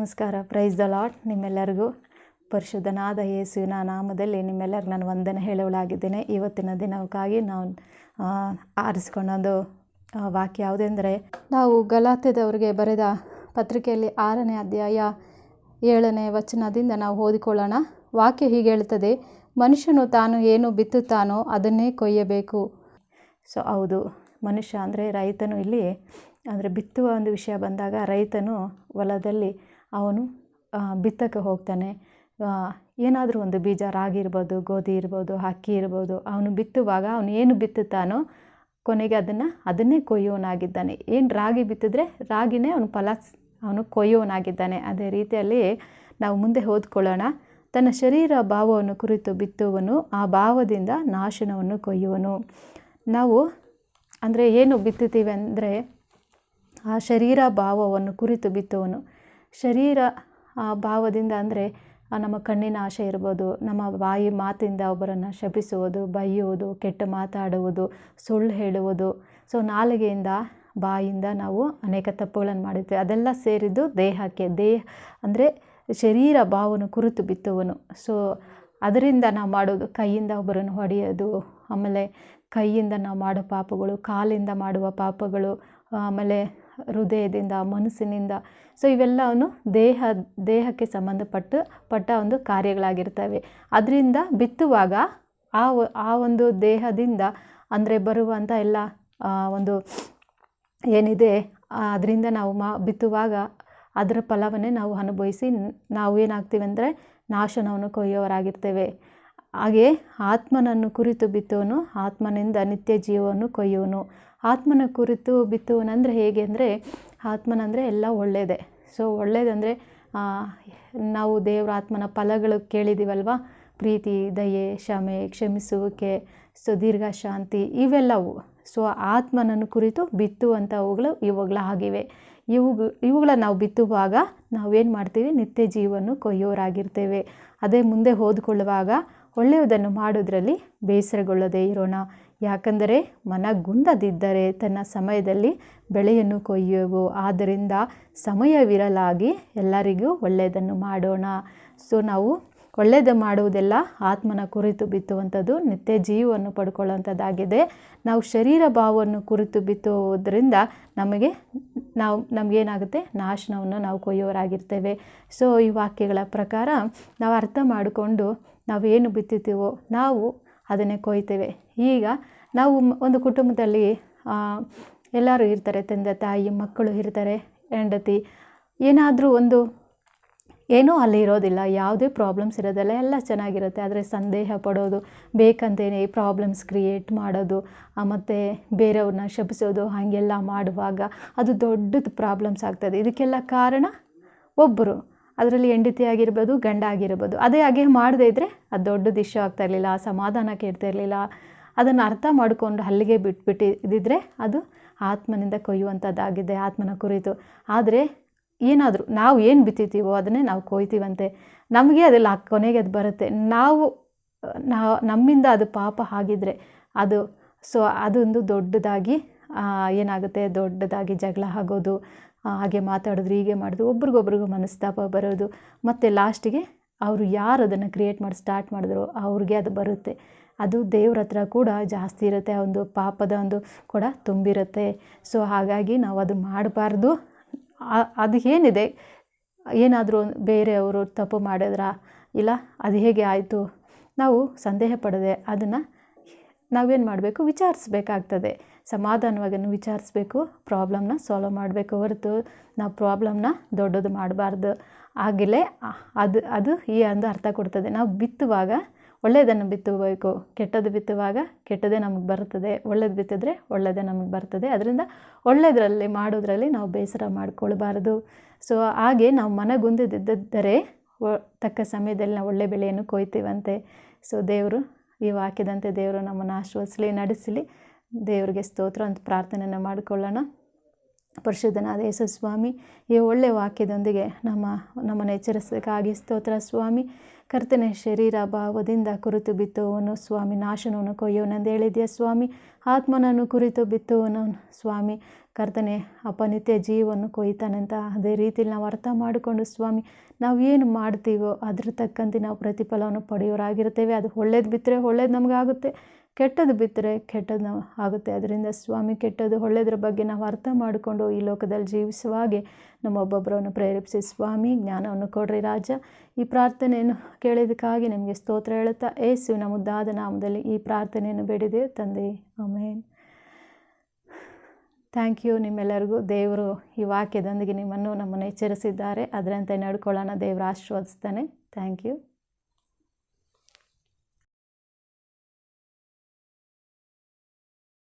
ನಮಸ್ಕಾರ. Praise the lord. ನಿಮ್ಮೆಲ್ಲರಿಗೂ ಪರಿಶುದ್ಧನಾದ ಯೇಸುವಿನ ನಾಮದಲ್ಲಿ ನಿಮ್ಮೆಲ್ಲರಿಗೂ ನಾನು ವಂದನೆ ಹೇಳುವಳಾಗಿದ್ದೇನೆ. ಇವತ್ತಿನ ದಿನಕ್ಕಾಗಿ ನಾವು ಆರಿಸಿಕೊಂಡೊಂದು ವಾಕ್ಯ ಯಾವುದೆಂದರೆ, ನಾವು ಗಲಾತ್ಯದವರಿಗೆ ಬರೆದ ಪತ್ರಿಕೆಯಲ್ಲಿ 6ನೇ ಅಧ್ಯಾಯ 7ನೇ ವಚನದಿಂದ ನಾವು ಓದಿಕೊಳ್ಳೋಣ. ವಾಕ್ಯ ಹೀಗೆ ಹೇಳುತ್ತದೆ, ಮನುಷ್ಯನು ತಾನು ಏನು ಬಿತ್ತುತ್ತಾನೋ ಅದನ್ನೇ ಕೊಯ್ಯಬೇಕು. ಹೌದು, ಮನುಷ್ಯ ಅಂದರೆ ರೈತನು. ಇಲ್ಲಿ ಅಂದರೆ ಬಿತ್ತುವ ಒಂದು ವಿಷಯ ಬಂದಾಗ ರೈತನು ಹೊಲದಲ್ಲಿ ಅವನು ಬಿತ್ತಕ್ಕೆ ಹೋಗ್ತಾನೆ. ಏನಾದರೂ ಒಂದು ಬೀಜ, ರಾಗಿ ಇರ್ಬೋದು, ಗೋಧಿ ಇರ್ಬೋದು, ಅಕ್ಕಿ ಇರ್ಬೋದು, ಅವನು ಬಿತ್ತುವಾಗ ಅವನು ಏನು ಬಿತ್ತುತ್ತಾನೋ ಕೊನೆಗೆ ಅದನ್ನೇ ಕೊಯ್ಯೋನಾಗಿದ್ದಾನೆ. ಏನು ರಾಗಿ ಬಿತ್ತಿದ್ರೆ ರಾಗಿನೇ ಅವನು ಕೊಯ್ಯೋನಾಗಿದ್ದಾನೆ. ಅದೇ ರೀತಿಯಲ್ಲಿ ನಾವು ಮುಂದೆ ಓದ್ಕೊಳ್ಳೋಣ. ತನ್ನ ಶರೀರ ಭಾವವನ್ನು ಕುರಿತು ಬಿತ್ತುವನು, ಆ ಭಾವದಿಂದ ನಾಶನವನ್ನು ಕೊಯ್ಯುವನು. ನಾವು ಅಂದರೆ ಏನು ಬಿತ್ತುತ್ತೀವಿ ಅಂದರೆ ಆ ಶರೀರ ಭಾವವನ್ನು ಕುರಿತು ಬಿತ್ತುವನು. ಶರೀರ ಭಾವದಿಂದ ಅಂದರೆ ನಮ್ಮ ಕಣ್ಣಿನ ಆಸೆ ಇರ್ಬೋದು, ನಮ್ಮ ಬಾಯಿ ಮಾತಿಂದ ಒಬ್ಬರನ್ನು ಶಪಿಸುವುದು, ಬೈಯುವುದು, ಕೆಟ್ಟ ಮಾತಾಡುವುದು, ಸುಳ್ಳು ಹೇಳುವುದು. ನಾಲಿಗೆಯಿಂದ ಬಾಯಿಂದ ನಾವು ಅನೇಕ ತಪ್ಪುಗಳನ್ನು ಮಾಡಿರ್ತೇವೆ. ಅದೆಲ್ಲ ಸೇರಿದ್ದು ದೇಹಕ್ಕೆ. ಅಂದರೆ ಶರೀರ ಭಾವವನ್ನು ಕುರಿತು ಬಿತ್ತುವನು. ಅದರಿಂದ ನಾವು ಮಾಡೋದು ಕೈಯಿಂದ ಒಬ್ಬರನ್ನು ಹೊಡೆಯೋದು, ಆಮೇಲೆ ಕೈಯಿಂದ ನಾವು ಮಾಡೋ ಪಾಪಗಳು, ಕಾಲಿಂದ ಮಾಡುವ ಪಾಪಗಳು, ಆಮೇಲೆ ಹೃದಯದಿಂದ, ಮನಸ್ಸಿನಿಂದ. ಇವೆಲ್ಲವನ್ನು ದೇಹಕ್ಕೆ ಸಂಬಂಧಪಟ್ಟ ಒಂದು ಕಾರ್ಯಗಳಾಗಿರ್ತವೆ. ಅದರಿಂದ ಬಿತ್ತುವಾಗ ಆ ಒಂದು ದೇಹದಿಂದ ಅಂದರೆ ಬರುವಂಥ ಎಲ್ಲ ಒಂದು ಏನಿದೆ ಅದರಿಂದ ನಾವು ಬಿತ್ತುವಾಗ ಅದರ ಫಲವನ್ನೇ ನಾವು ಅನುಭವಿಸಿ ನಾವು ಏನಾಗ್ತೀವಿ ಅಂದರೆ ನಾಶನವನ್ನು ಕೊಯ್ಯೋರಾಗಿರ್ತೇವೆ. ಹಾಗೆ ಆತ್ಮನನ್ನು ಕುರಿತು ಬಿತ್ತುವನು, ಆತ್ಮನಿಂದ ನಿತ್ಯ ಜೀವವನ್ನು ಕೊಯ್ಯುವನು. ಆತ್ಮನ ಕುರಿತು ಬಿತ್ತುವನಂದರೆ ಹೇಗೆ ಅಂದರೆ, ಆತ್ಮನಂದರೆ ಎಲ್ಲ ಒಳ್ಳೆಯದೇ. ಒಳ್ಳೆಯದಂದರೆ ನಾವು ದೇವರ ಆತ್ಮನ ಫಲಗಳು ಕೇಳಿದ್ದೀವಲ್ವ, ಪ್ರೀತಿ, ದಯೆ, ಕ್ಷಮೆ, ಕ್ಷಮಿಸುವಿಕೆ, ದೀರ್ಘ ಶಾಂತಿ, ಇವೆಲ್ಲವು. ಆತ್ಮನನ್ನು ಕುರಿತು ಇವುಗಳು ಆಗಿವೆ. ಇವುಗಳ ನಾವು ಬಿತ್ತುವಾಗ ನಾವೇನು ಮಾಡ್ತೀವಿ, ನಿತ್ಯ ಜೀವವನ್ನು ಕೊಯ್ಯೋರಾಗಿರ್ತೇವೆ. ಅದೇ ಮುಂದೆ ಓದಿಕೊಳ್ಳುವಾಗ, ಒಳ್ಳೆಯದನ್ನು ಮಾಡೋದ್ರಲ್ಲಿ ಬೇಸರಗೊಳ್ಳದೇ ಇರೋಣ, ಯಾಕಂದರೆ ಮನಗುಂದದಿದ್ದರೆ ತನ್ನ ಸಮಯದಲ್ಲಿ ಬೆಳೆಯನ್ನು ಕೊಯ್ಯುವು. ಆದ್ದರಿಂದ ಸಮಯವಿರಲಾಗಿ ಎಲ್ಲರಿಗೂ ಒಳ್ಳೆಯದನ್ನು ಮಾಡೋಣ. ನಾವು ಒಳ್ಳೆಯದು ಮಾಡುವುದೆಲ್ಲ ಆತ್ಮನ ಕುರಿತು ಬಿತ್ತುವಂಥದ್ದು, ನಿತ್ಯ ಜೀವವನ್ನು ಪಡ್ಕೊಳ್ಳುವಂಥದ್ದಾಗಿದೆ. ನಾವು ಶರೀರ ಭಾವವನ್ನು ಕುರಿತು ಬಿತ್ತುವುದರಿಂದ ನಮಗೇನಾಗುತ್ತೆ, ನಾಶನವನ್ನು ನಾವು ಕೊಯ್ಯೋರಾಗಿರ್ತೇವೆ. ಈ ವಾಕ್ಯಗಳ ಪ್ರಕಾರ ನಾವು ಅರ್ಥ ಮಾಡಿಕೊಂಡು ನಾವೇನು ಬಿತ್ತುತ್ತೀವೋ ನಾವು ಅದನ್ನೇ ಕೊಯ್ತೇವೆ. ಈಗ ನಾವು ಒಂದು ಕುಟುಂಬದಲ್ಲಿ ಎಲ್ಲರೂ ಇರ್ತಾರೆ, ತಂದೆ ತಾಯಿ, ಮಕ್ಕಳು ಇರ್ತಾರೆ, ಹೆಂಡತಿ, ಏನಾದರೂ ಏನೂ ಅಲ್ಲಿ ಇರೋದಿಲ್ಲ, ಯಾವುದೇ ಪ್ರಾಬ್ಲಮ್ಸ್ ಇರೋದಿಲ್ಲ, ಎಲ್ಲ ಚೆನ್ನಾಗಿರುತ್ತೆ. ಆದರೆ ಸಂದೇಹ ಪಡೋದು, ಬೇಕಂತೇನೆ ಪ್ರಾಬ್ಲಮ್ಸ್ ಕ್ರಿಯೇಟ್ ಮಾಡೋದು, ಮತ್ತು ಬೇರೆಯವ್ರನ್ನ ಶಪಿಸೋದು, ಹಾಗೆಲ್ಲ ಮಾಡುವಾಗ ಅದು ದೊಡ್ಡದು ಪ್ರಾಬ್ಲಮ್ಸ್ ಆಗ್ತದೆ. ಇದಕ್ಕೆಲ್ಲ ಕಾರಣ ಒಬ್ಬರು, ಅದರಲ್ಲಿ ಹೆಂಡತಿ ಆಗಿರ್ಬೋದು, ಗಂಡ ಆಗಿರ್ಬೋದು. ಹಾಗೆ ಮಾಡದೇ ಇದ್ದರೆ ಅದು ದೊಡ್ಡದು ಇಶ್ಯೂ ಆಗ್ತಾ ಇರಲಿಲ್ಲ, ಸಮಾಧಾನ ಕೇಳ್ತಾ ಇರಲಿಲ್ಲ. ಅದನ್ನು ಅರ್ಥ ಮಾಡಿಕೊಂಡು ಅಲ್ಲಿಗೆ ಬಿಟ್ಬಿಟ್ಟಿದ್ದರೆ ಅದು ಆತ್ಮನಿಂದ ಕೊಯ್ಯುವಂಥದ್ದಾಗಿದೆ, ಆತ್ಮನ ಕುರಿತು. ಆದರೆ ಏನಾದರೂ ನಾವು ಏನು ಬಿತ್ತೀವೋ ಅದನ್ನೇ ನಾವು ಕೊಯ್ತೀವಂತೆ. ನಮಗೆ ಅದೆಲ್ಲ ಕೊನೆಗೆ ಅದು ಬರುತ್ತೆ. ನಮ್ಮಿಂದ ಅದು ಪಾಪ ಆಗಿದ್ರೆ ಅದೊಂದು ದೊಡ್ಡದಾಗಿ ಏನಾಗುತ್ತೆ, ದೊಡ್ಡದಾಗಿ ಜಗಳ ಆಗೋದು, ಹಾಗೆ ಮಾತಾಡಿದ್ರು, ಹೀಗೆ ಮಾಡಿದ್ರು, ಒಬ್ರಿಗೊಬ್ರಿಗೂ ಮನಸ್ತಾಪ ಬರೋದು, ಮತ್ತು ಲಾಸ್ಟಿಗೆ ಅವರು ಯಾರು ಅದನ್ನು ಕ್ರಿಯೇಟ್ ಮಾಡಿ ಸ್ಟಾರ್ಟ್ ಮಾಡಿದ್ರು ಅವ್ರಿಗೆ ಅದು ಬರುತ್ತೆ. ಅದು ದೇವ್ರ ಹತ್ರ ಕೂಡ ಜಾಸ್ತಿ ಇರುತ್ತೆ, ಆ ಒಂದು ಪಾಪದ ಒಂದು ಕೂಡ ತುಂಬಿರುತ್ತೆ. ಹಾಗಾಗಿ ನಾವು ಅದು ಮಾಡಬಾರ್ದು. ಅದು ಏನಿದೆ, ಏನಾದರೂ ಬೇರೆಯವರು ತಪ್ಪು ಮಾಡಿದ್ರಾ, ಇಲ್ಲ ಅದು ಹೇಗೆ ಆಯಿತು, ನಾವು ಸಂದೇಹ ಪಡದೆ ಅದನ್ನು ನಾವೇನು ಮಾಡಬೇಕು, ವಿಚಾರಿಸ್ಬೇಕಾಗ್ತದೆ. ಸಮಾಧಾನವಾಗಿ ವಿಚಾರಿಸ್ಬೇಕು, ಪ್ರಾಬ್ಲಮ್ನ ಸಾಲ್ವ್ ಮಾಡಬೇಕು ಹೊರತು ನಾವು ಪ್ರಾಬ್ಲಮ್ನ ದೊಡ್ಡದು ಮಾಡಬಾರ್ದು. ಆಗಲೇ ಅದು ಈ ಒಂದು ಅರ್ಥ ಕೊಡ್ತದೆ. ನಾವು ಬಿತ್ತುವಾಗ ಒಳ್ಳೆಯದನ್ನು ಬಿತ್ತಬೇಕು, ಕೆಟ್ಟದ್ದು ಬಿತ್ತುವಾಗ ಕೆಟ್ಟದೇ ನಮಗೆ ಬರ್ತದೆ, ಒಳ್ಳೇದು ಬಿತ್ತಿದ್ರೆ ಒಳ್ಳೆಯದೇ ನಮಗೆ ಬರ್ತದೆ. ಅದರಿಂದ ಒಳ್ಳೆಯದರಲ್ಲಿ ಮಾಡೋದ್ರಲ್ಲಿ ನಾವು ಬೇಸರ ಮಾಡಿಕೊಳ್ಬಾರ್ದು. ಹಾಗೆ ನಾವು ಮನಗುಂದದಿದ್ದರೆ ತಕ್ಕ ಸಮಯದಲ್ಲಿ ನಾವು ಒಳ್ಳೆ ಬೆಳೆಯನ್ನು ಕೊಯ್ತೀವಂತೆ. ದೇವರು ಈ ವಾಕ್ಯದಂತೆ ದೇವರು ನಮ್ಮನ್ನು ಆಶೀರ್ವದಿಸಲಿ, ನಡೆಸಲಿ. ದೇವರಿಗೆ ಸ್ತೋತ್ರ ಅಂತ ಪ್ರಾರ್ಥನೆಯನ್ನು ಮಾಡಿಕೊಳ್ಳೋಣ. ಪರಿಶುದ್ಧನಾದ ಯೇಸು ಸ್ವಾಮಿ, ಈ ಒಳ್ಳೆಯ ವಾಕ್ಯದೊಂದಿಗೆ ನಮ್ಮನ್ನು ಎಚ್ಚರಿಸಬೇಕಾಗಿ ಸ್ತೋತ್ರ ಸ್ವಾಮಿ. ಕರ್ತನೆ, ಶರೀರ ಭಾವದಿಂದ ಕುರಿತು ಬಿತ್ತುವವನು ಸ್ವಾಮಿ ನಾಶನವನ್ನು ಕೊಯ್ಯುವನೆಂದು ಹೇಳಿದೆಯಾ ಸ್ವಾಮಿ. ಆತ್ಮನನ್ನು ಕುರಿತು ಬಿತ್ತುವವನು ಸ್ವಾಮಿ ಕರ್ತನೆ ಅಪನಿತ್ಯ ಜೀವವನ್ನು ಕೊಯ್ತಾನಂತ. ಅದೇ ರೀತಿಯಲ್ಲಿ ನಾವು ಅರ್ಥ ಮಾಡಿಕೊಂಡು ಸ್ವಾಮಿ ನಾವು ಏನು ಮಾಡ್ತೀವೋ ಅದ್ರ ತಕ್ಕಂತೆ ನಾವು ಪ್ರತಿಫಲವನ್ನು ಪಡೆಯೋರಾಗಿರ್ತೇವೆ. ಅದು ಒಳ್ಳೇದು ಬಿತ್ತರೆ ಒಳ್ಳೇದು ನಮಗಾಗುತ್ತೆ, ಕೆಟ್ಟದ್ದು ಬಿತ್ತರೆ ಕೆಟ್ಟದ್ದು ನಾವು ಆಗುತ್ತೆ. ಅದರಿಂದ ಸ್ವಾಮಿ ಕೆಟ್ಟದ್ದು ಒಳ್ಳೆಯದ್ರ ಬಗ್ಗೆ ನಾವು ಅರ್ಥ ಮಾಡಿಕೊಂಡು ಈ ಲೋಕದಲ್ಲಿ ಜೀವಿಸುವ ಹಾಗೆ ನಮ್ಮೊಬ್ಬೊಬ್ಬರನ್ನು ಪ್ರೇರೇಪಿಸಿ ಸ್ವಾಮಿ ಜ್ಞಾನವನ್ನು ಕೊಡ್ರಿ ರಾಜ. ಈ ಪ್ರಾರ್ಥನೆಯನ್ನು ಕೇಳಿದ್ದಕ್ಕಾಗಿ ನಿಮಗೆ ಸ್ತೋತ್ರ ಹೇಳುತ್ತಾ ಯೇಸುವಿನ ಮುದ್ದಾದ ನಾಮದಲ್ಲಿ ಈ ಪ್ರಾರ್ಥನೆಯನ್ನು ಬೇಡಿದೆ ತಂದೆ, ಆಮೇನ್. ಥ್ಯಾಂಕ್ ಯು ನಿಮ್ಮೆಲ್ಲರಿಗೂ. ದೇವರು ಈ ವಾಕ್ಯದೊಂದಿಗೆ ನಮ್ಮನ್ನು ಎಚ್ಚರಿಸಿದ್ದಾರೆ. ಅದರಂತೆ ನಡ್ಕೊಳ್ಳೋಣ. ದೇವರು ಆಶೀರ್ವದಿಸ್ತಾನೆ. Thank you.